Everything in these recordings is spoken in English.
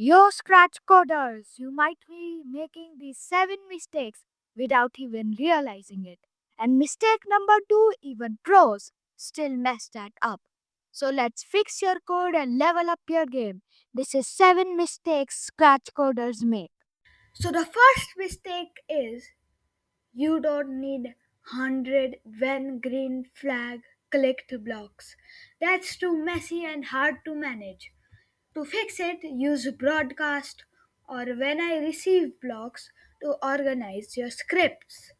Yo, Scratch Coders, you might be making these 7 mistakes without even realizing it. And mistake number 2, even pros still mess that up. So let's fix your code and level up your game. This is 7 mistakes Scratch Coders make. So the first mistake is you don't need 100 when green flag clicked blocks. That's too messy and hard to manage. To fix it, use broadcast or when I receive blocks to organize your scripts.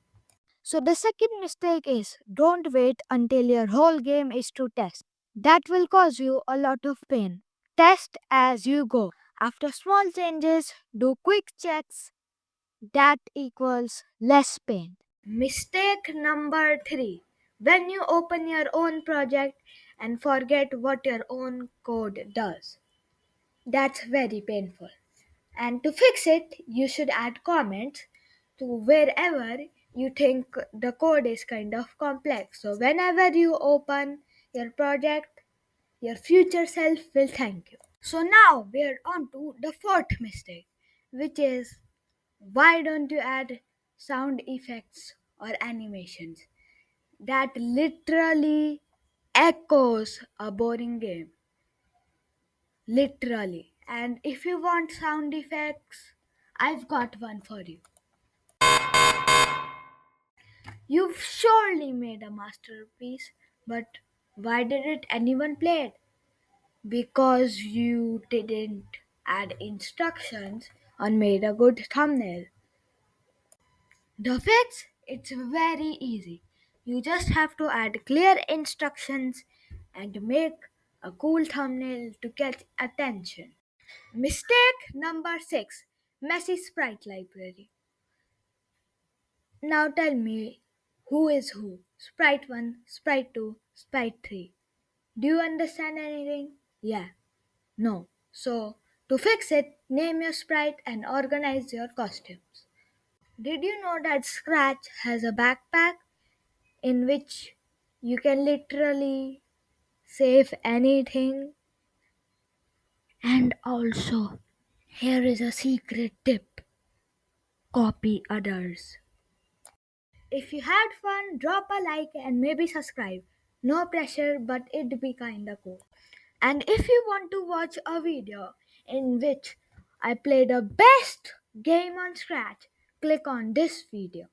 So the second mistake is don't wait until your whole game is to test. That will cause you a lot of pain. Test as you go. After small changes, do quick checks. That equals less pain. Mistake number 3. When you open your own project and forget what your own code does. That's very painful. And to fix it, you should add comments to wherever you think the code is kind of complex. So whenever you open your project, your future self will thank you. So now we're on to the fourth mistake, which is why don't you add sound effects or animations? That literally echoes a boring game. Literally. And if you want sound effects, I've got one for you. You've surely made a masterpiece, but why didn't anyone play it? Because you didn't add instructions or made a good thumbnail. The fix? It's very easy. You just have to add clear instructions and make a cool thumbnail to get attention. Mistake number 6, messy sprite library. Now tell me who is who? Sprite 1, Sprite 2, Sprite 3. Do you understand anything? Yeah. No. So, to fix it, name your sprite and organize your costumes. Did you know that Scratch has a backpack in which you can literally save anything? And also, here is a secret tip, copy others. If you had fun, drop a like and maybe subscribe. No pressure, but it'd be kinda cool. And if you want to watch a video in which I play the best game on Scratch, click on this video.